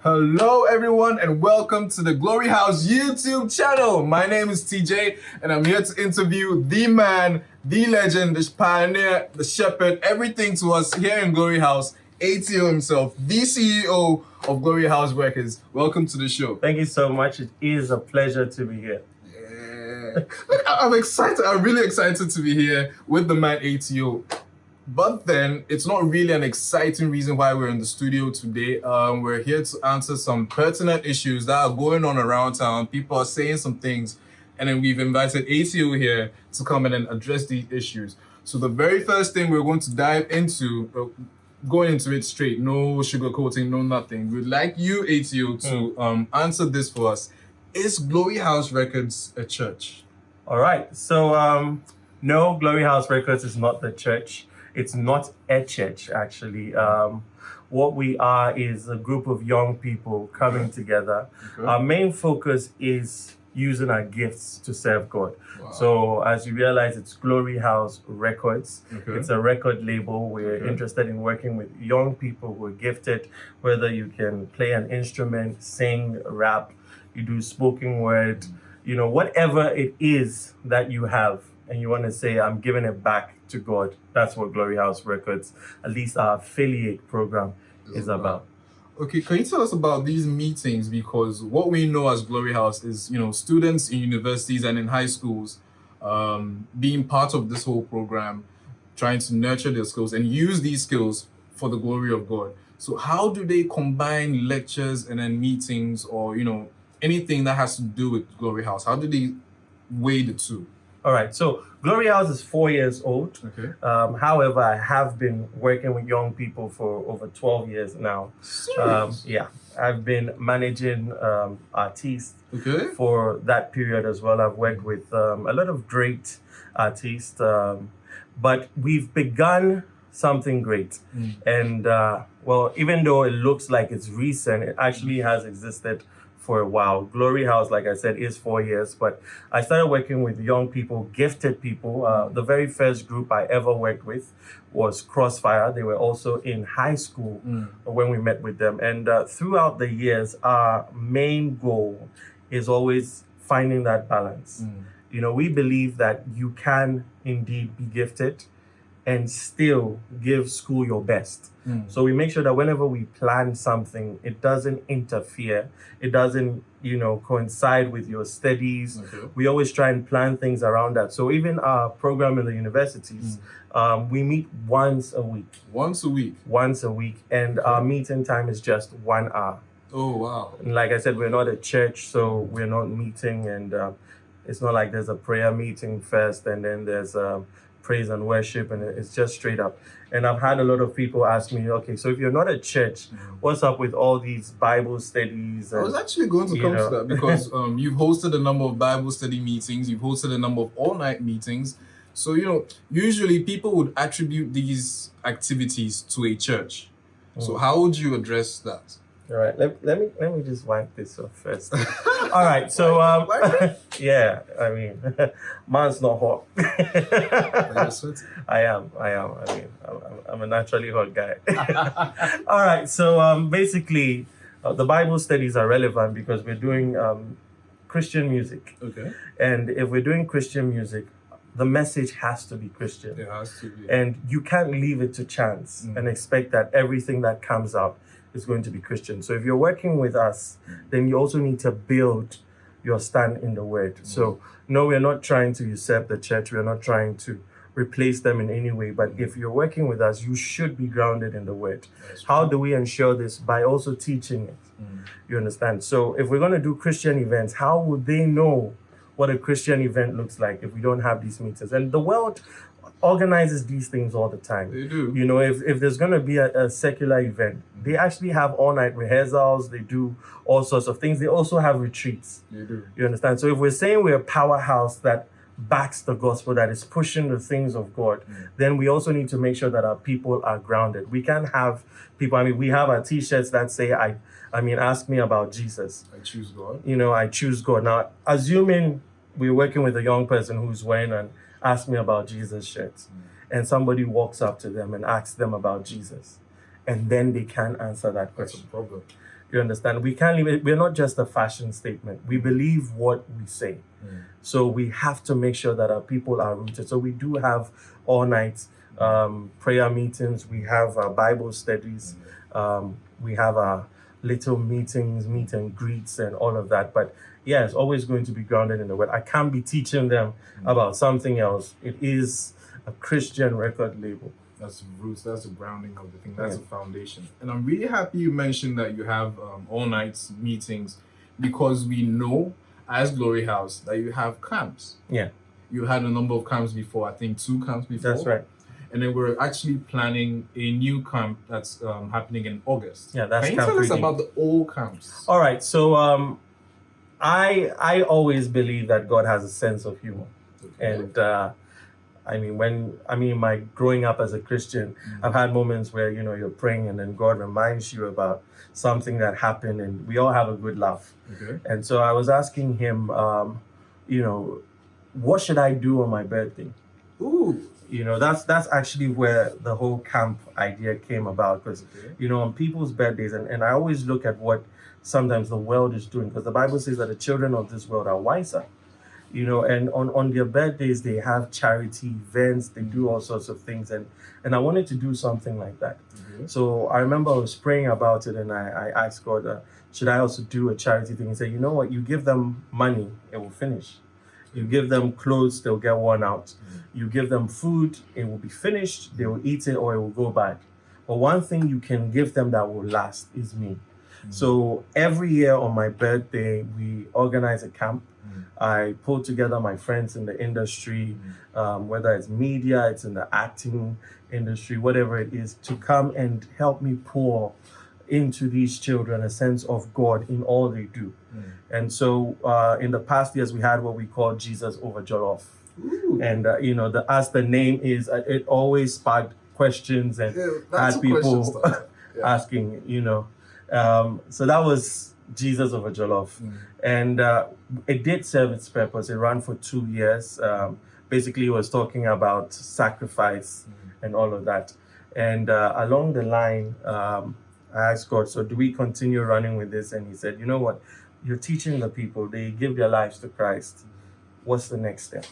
Hello everyone and welcome to the Glory House YouTube channel. My name is TJaiy and I'm here to interview the man, the legend, the pioneer, the shepherd, everything to us here in Glory House, ATO himself, the CEO of Glory House Records. Welcome to the show. Thank you so much. It is a pleasure to be here. Yeah. I'm excited. I'm really excited to be here with the man ATO. But then, it's not really an exciting reason why we're in the studio today. We're here to answer some pertinent issues that are going on around town. People are saying some things, and then we've invited ATO here to come in and address these issues. So the very first thing we're going to dive into, going into it straight, no sugarcoating, no nothing. We'd like you, ATO, to answer this for us. Is Glory House Records a church? All right. So, no, Glory House Records is not the church. It's not a church, actually. What we are is a group of young people coming together. Okay. Our main focus is using our gifts to serve God. Wow. So as you realize, it's Glory House Records. Okay. It's a record label. We're interested in working with young people who are gifted, whether you can play an instrument, sing, rap, you do spoken word, you know, whatever it is that you have, and you want to say, I'm giving it back to God. That's what Glory House Records, at least our affiliate program, is about. Okay, can you tell us about these meetings? Because what we know as Glory House is, you know, students in universities and in high schools being part of this whole program, trying to nurture their skills and use these skills for the glory of God. So how do they combine lectures and then meetings or, you know, anything that has to do with Glory House? How do they weigh the two? All right, so Glory House is 4 years old. Okay. However, I have been working with young people for over 12 years now. Yeah, I've been managing artists for that period as well. I've worked with a lot of great artists, but we've begun something great. And well, even though it looks like it's recent, it actually has existed for a while. Glory House, like I said, is 4 years, but I started working with young people, gifted people. The very first group I ever worked with was Crossfire. They were also in high school when we met with them. And throughout the years, our main goal is always finding that balance. You know, we believe that you can indeed be gifted and still give school your best. So we make sure that whenever we plan something, it doesn't interfere. It doesn't, you know, coincide with your studies. We always try and plan things around that. So even our program in the universities, we meet once a week. Once a week? Once a week. And our meeting time is just 1 hour. Oh, wow. And like I said, we're not a church, so we're not meeting. And it's not like there's a prayer meeting first and then there's praise and worship, and it's just straight up. And I've had a lot of people ask me, okay, so if you're not a church, what's up with all these Bible studies? And, I was actually going to come to that because you've hosted a number of Bible study meetings, you've hosted a number of all-night meetings. So, you know, usually people would attribute these activities to a church. So how would you address that? All right, let me just wipe this off first. All right, so yeah, I mean, mine's not hot. I am. I mean, I'm a naturally hot guy. All right, so basically, the Bible studies are relevant because we're doing Christian music. Okay. And if we're doing Christian music, the message has to be Christian. It has to be. And you can't leave it to chance and expect that everything that comes out is going to be Christian. So if you're working with us, then you also need to build your stand in the word. So no, we're not trying to usurp the church. We're not trying to replace them in any way. But if you're working with us, you should be grounded in the word. How do we ensure this? By also teaching it. You understand? So if we're going to do Christian events, how would they know what a Christian event looks like if we don't have these meetings? And the world organizes these things all the time. They do. You know, if there's going to be a secular event, they actually have all-night rehearsals. They do all sorts of things. They also have retreats. They do. You understand? So if we're saying we're a powerhouse that backs the gospel, that is pushing the things of God, then we also need to make sure that our people are grounded. We can't have people, I mean, we have our t-shirts that say, I mean, ask me about Jesus. I choose God. You know, I choose God. Now, assuming we're working with a young person who's wearing an ask me about Jesus shirt, and somebody walks up to them and asks them about Jesus, and then they can't answer that question. That's a problem. You understand? We can't leave it. We're not just a fashion statement. We believe what we say. So we have to make sure that our people are rooted. So we do have all night prayer meetings. We have Bible studies. We have our little meetings, meet and greets, and all of that. But yeah, it's always going to be grounded in the word. I can't be teaching them about something else. It is a Christian record label. That's the roots, that's the grounding of the thing, that's the foundation. And I'm really happy you mentioned that you have all night meetings, because we know as Glory House that you have camps. Yeah. You had a number of camps before, I think 2 camps before. That's right. And then we're actually planning a new camp that's happening in August. Yeah, that's Can you tell us about the old camps? All right, so I always believe that God has a sense of humor. And my growing up as a Christian, I've had moments where, you're praying and then God reminds you about something that happened and we all have a good laugh. Okay. And so I was asking him, what should I do on my birthday? Ooh. That's actually where the whole camp idea came about, because, on people's birthdays, and I always look at what sometimes the world is doing, because the Bible says that the children of this world are wiser. And on their birthdays, they have charity events, they do all sorts of things. And I wanted to do something like that. So I remember I was praying about it and I asked God, should I also do a charity thing? He said, you know what, you give them money, it will finish. You give them clothes, they'll get worn out. You give them food, it will be finished, they will eat it or it will go bad. But one thing you can give them that will last is me. So every year on my birthday, we organize a camp. I pull together my friends in the industry, whether it's media, it's in the acting industry, whatever it is, to come and help me pour into these children a sense of God in all they do. And so in the past years, we had what we call Jesus over Jollof. Ooh. And, as the name is, it always sparked questions and had people asking, so that was Jesus over Jollof. And it did serve its purpose. It ran for 2 years. Basically, it was talking about sacrifice and all of that. And along the line, I asked God, so do we continue running with this? And he said, you know what? You're teaching the people. They give their lives to Christ. What's the next step?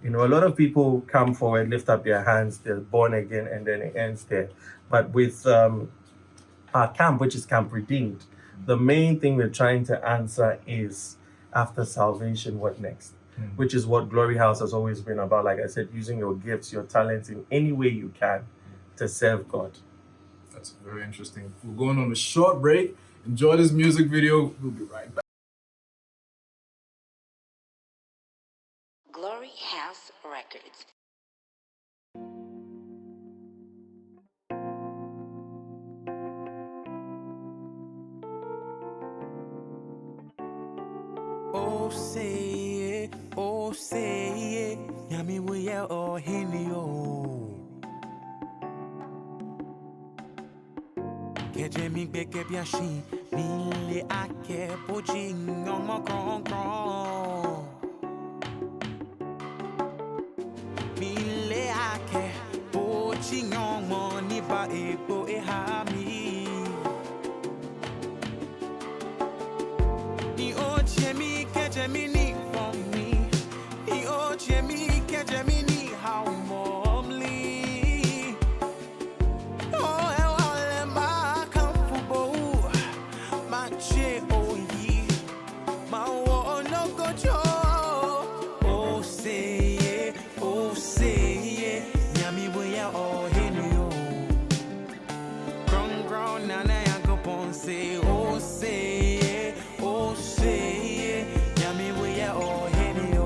A lot of people come forward, lift up their hands, they're born again, and then it ends there. But with our camp, which is Camp Redeemed, the main thing we're trying to answer is, after salvation, what next? Which is what Glory House has always been about. Like I said, using your gifts, your talents in any way you can to serve God. That's very interesting. We're going on a short break. Enjoy this music video. We'll be right back. Glory House Records. Oh say it, yummy we are all hinio. Keje mi beke biashi, mi le ake pojing on my cron. Mi le ake pojing on money ba ebo e ha mi. Ni oche mi keje mi ni for me. Ni oche mi keje mi ni how momly. Oh, I ma comfortable. My che oh ye. My wo no go jo. Oh say yeah, nyami we ya oh henyo. Grown na na ya go pon say oh say yeah, nyami we ya oh henyo.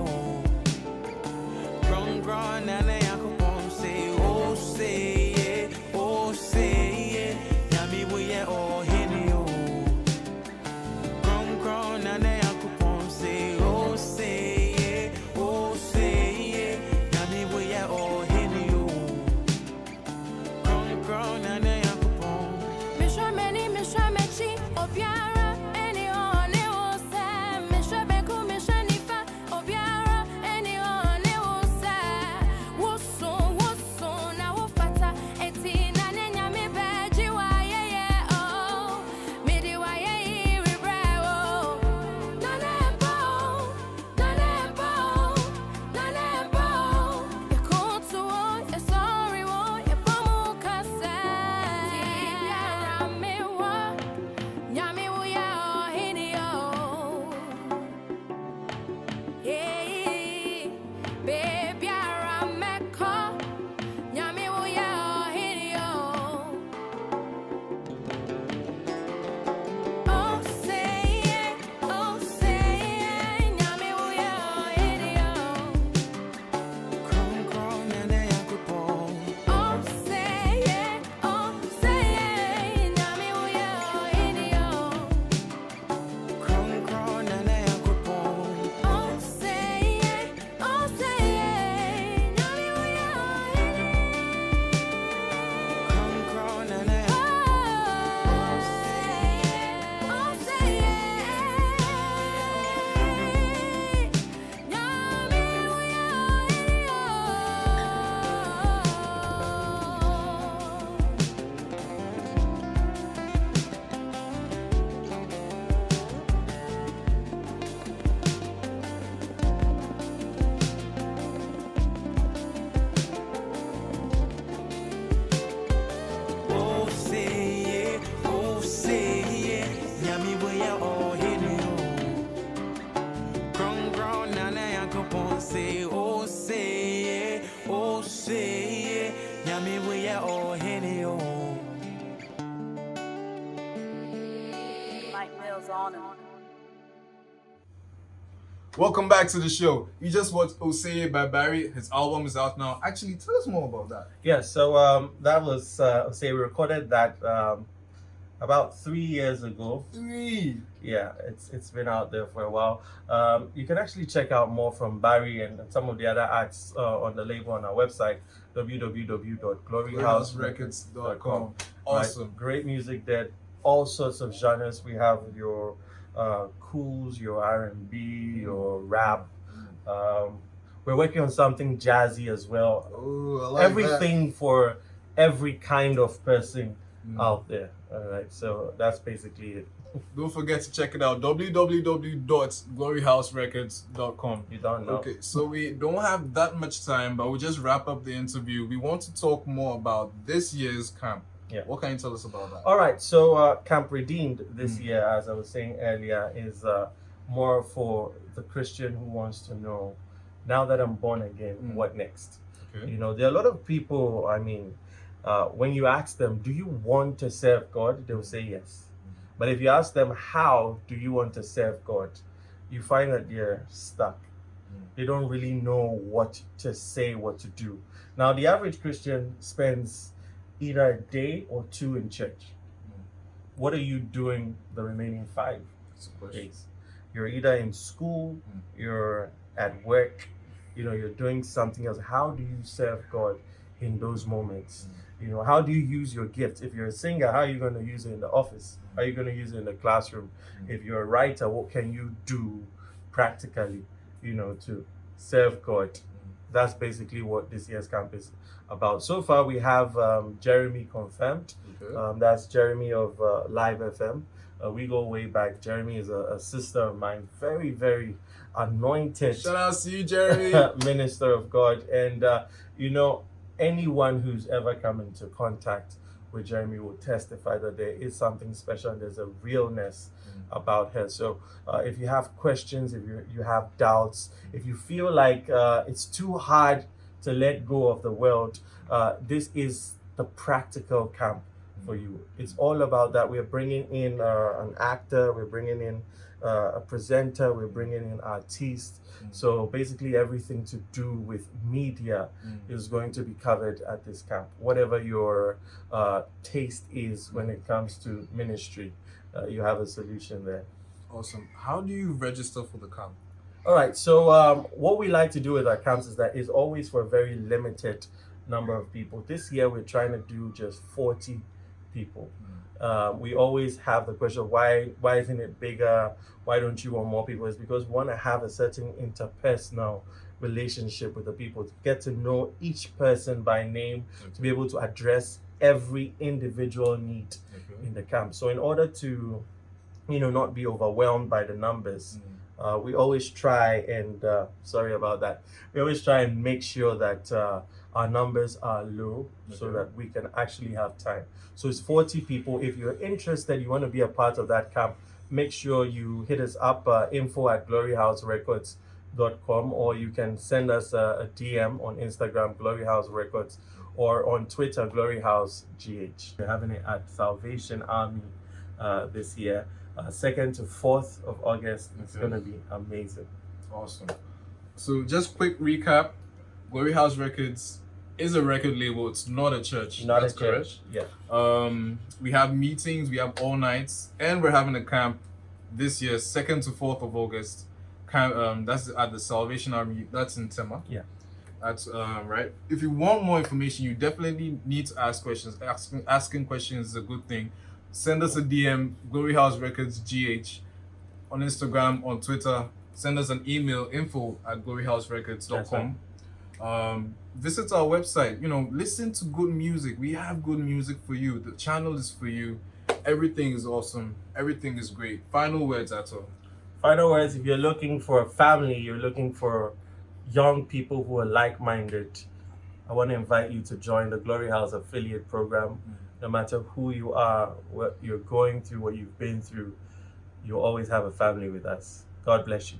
say, Yami, we are all henny. Mike Mills on him. Welcome back to the show. You just watched Oseye by Barry. His album is out now. Actually, tell us more about that. Yeah, so that was say we recorded that about 3 years ago. 3. Yeah, it's been out there for a while. You can actually check out more from Barry and some of the other acts on the label on our website, www.gloryhouserecords.com. Awesome. Right? Great music there, all sorts of genres. We have your cools, your R&B, your rap. We're working on something jazzy as well. Oh, I like Everything for every kind of person out there. All right, so that's basically it. Don't forget to check it out. www.gloryhouserecords.com. You don't know. Okay, so we don't have that much time, but we'll just wrap up the interview. We want to talk more about this year's camp. Yeah. What can you tell us about that? All right, so Camp Redeemed this year, as I was saying earlier, is more for the Christian who wants to know, now that I'm born again, what next? Okay. You know, there are a lot of people, I mean, when you ask them, do you want to serve God? They will say yes. But if you ask them, how do you want to serve God? You find that they're stuck. They don't really know what to say, what to do. Now, the average Christian spends either a day or 2 in church. What are you doing the remaining 5 days? You're either in school, you're at work, you know, you're doing something else. How do you serve God in those moments? You know, how do you use your gift? If you're a singer, how are you going to use it in the office? How are you going to use it in the classroom? If you're a writer, what can you do practically, you know, to serve God? That's basically what this year's camp is about. So far, we have Jeremy confirmed. Okay. That's Jeremy of Live FM. We go way back. Jeremy is a sister of mine, very, very anointed Shout out to you, Jeremy. minister of God. And, you know, anyone who's ever come into contact with Jeremy will testify that there is something special and there's a realness about her. So if you have questions, if you have doubts, if you feel like it's too hard to let go of the world, this is the practical camp for you. It's all about that. We're bringing in an actor, we're bringing in a presenter, we're bringing in artists. So basically everything to do with media is going to be covered at this camp. Whatever your taste is when it comes to ministry, you have a solution there. Awesome. How do you register for the camp? All right, so what we like to do with our camps is that it's always for a very limited number of people. This year we're trying to do just 40 people. We always have the question, why isn't it bigger? Why don't you want more people? It's because we want to have a certain interpersonal relationship with the people, to get to know each person by name, to be able to address every individual need in the camp. So in order to, you know, not be overwhelmed by the numbers, we always try and, sorry about that, we always try and make sure that our numbers are low so that we can actually have time. So it's 40 people. If you're interested, you want to be a part of that camp, make sure you hit us up, info@gloryhouserecords.com, or you can send us a DM on Instagram, Glory House Records, or on Twitter, Glory House GH. We're having it at Salvation Army this year, 2nd to 4th of August. It's going to be amazing. Awesome. So just quick recap. Glory House Records is a record label. It's not a church. Not That's a church. correct. Yeah. We have meetings, we have all nights, and we're having a camp this year, 2nd to 4th of August. Camp, that's at the Salvation Army. That's in Tema. Yeah. That's right. If you want more information, you definitely need to ask questions. Asking questions is a good thing. Send us a DM, Glory House Records GH, on Instagram, on Twitter. Send us an email, info@gloryhouserecords.com. Visit our website. You know, listen to good music. We have good music for you. The channel is for you. Everything is awesome. Everything is great. Final words, Ato. Final words, if you're looking for a family, you're looking for young people who are like-minded, I want to invite you to join the Glory House affiliate program. No matter who you are, what you're going through, what you've been through, you'll always have a family with us. God bless you.